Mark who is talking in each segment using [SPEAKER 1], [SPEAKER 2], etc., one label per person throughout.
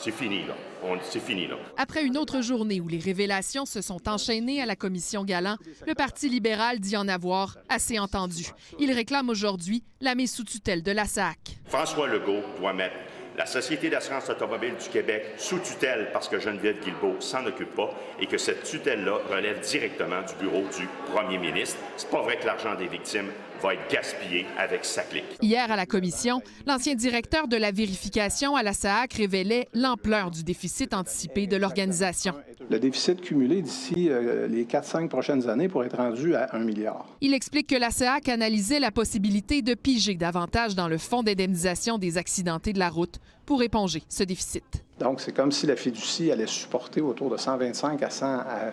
[SPEAKER 1] C'est fini, là. C'est fini, là.
[SPEAKER 2] Après une autre journée où les révélations se sont enchaînées à la commission Galland, le Parti libéral dit en avoir assez entendu. Il réclame aujourd'hui la mise sous tutelle de la SAAQ.
[SPEAKER 1] François Legault doit mettre la Société d'assurance automobile du Québec sous tutelle parce que Geneviève Guilbeault s'en occupe pas et que cette tutelle-là relève directement du bureau du premier ministre. C'est pas vrai que l'argent des victimes va être gaspillé avec sa clique.
[SPEAKER 2] Hier, à la commission, l'ancien directeur de la vérification à la SAAQ révélait l'ampleur du déficit anticipé de l'organisation.
[SPEAKER 3] Le déficit cumulé d'ici les 4-5 prochaines années pourrait être rendu à 1 milliard.
[SPEAKER 2] Il explique que la SAAQ analysait la possibilité de piger davantage dans le fonds d'indemnisation des accidentés de la route pour éponger ce déficit.
[SPEAKER 3] Donc, c'est comme si la fiducie allait supporter autour de 125 à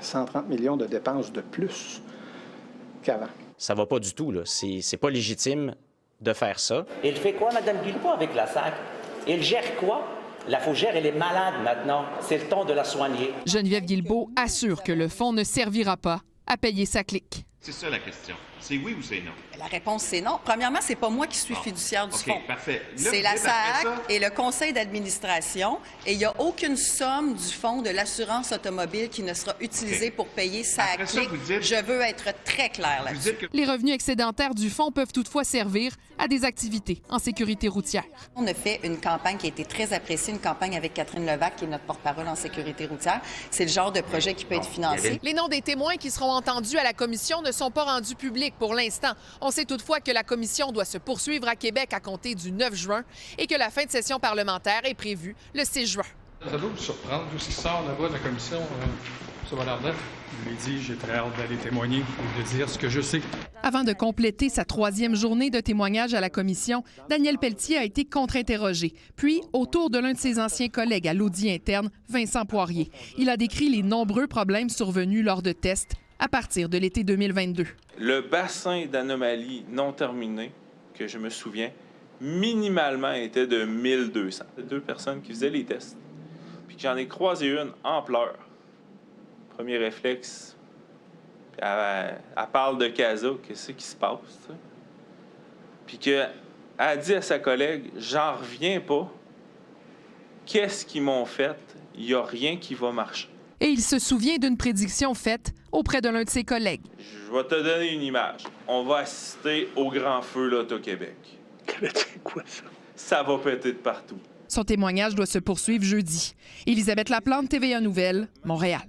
[SPEAKER 3] 130 millions de dépenses de plus qu'avant.
[SPEAKER 4] Ça va pas du tout, là. C'est pas légitime de faire ça.
[SPEAKER 5] Elle fait quoi, Mme Guilbeault, avec la SAAQ? Elle gère quoi? La fougère, elle est malade maintenant. C'est le temps de la soigner.
[SPEAKER 2] Geneviève Guilbeault assure que le fonds ne servira pas à payer sa clique.
[SPEAKER 6] C'est ça la question. C'est oui ou c'est non?
[SPEAKER 7] La réponse, c'est non. Premièrement, c'est pas moi qui suis fiduciaire du fonds.
[SPEAKER 6] Parfait.
[SPEAKER 7] C'est la SAAQ et le conseil d'administration. Et il n'y a aucune somme du fonds de l'assurance automobile qui ne sera utilisée pour payer sa clique. Je veux être très claire là-dessus.
[SPEAKER 2] Les revenus excédentaires du fonds peuvent toutefois servir à des activités en sécurité routière.
[SPEAKER 7] On a fait une campagne qui a été très appréciée, une campagne avec Catherine Levac, qui est notre porte-parole en sécurité routière. C'est le genre de projet qui peut être financé.
[SPEAKER 2] Les noms des témoins qui seront entendus à la commission ne sont pas rendus publics pour l'instant. On sait toutefois que la commission doit se poursuivre à Québec à compter du 9 juin et que la fin de session parlementaire est prévue le 6 juin.
[SPEAKER 8] Ça doit vous surprendre, tout ce qui sort là-bas de la commission, ça va l'air neuf. Je l'ai dit, j'ai très hâte d'aller témoigner et de dire ce que je sais.
[SPEAKER 2] Avant de compléter sa 3e journée de témoignage à la commission, Daniel Pelletier a été contre-interrogé, puis autour de l'un de ses anciens collègues à l'audit interne, Vincent Poirier. Il a décrit les nombreux problèmes survenus lors de tests à partir de l'été 2022.
[SPEAKER 9] Le bassin d'anomalies non terminées, que je me souviens, minimalement était de 1200. 2 personnes qui faisaient les tests. Puis j'en ai croisé une en pleurs. Premier réflexe, elle parle de CASA, qu'est-ce qui se passe, t'sais? Puis qu'elle a dit à sa collègue, j'en reviens pas, qu'est-ce qu'ils m'ont fait, il n'y a rien qui va marcher.
[SPEAKER 2] Et il se souvient d'une prédiction faite auprès de l'un de ses collègues.
[SPEAKER 9] Je vais te donner une image. On va assister au grand feu l'Auto-Québec.
[SPEAKER 3] C'est quoi ça?
[SPEAKER 9] Ça va péter de partout.
[SPEAKER 2] Son témoignage doit se poursuivre jeudi. Élisabeth Laplante, TVA Nouvelles, Montréal.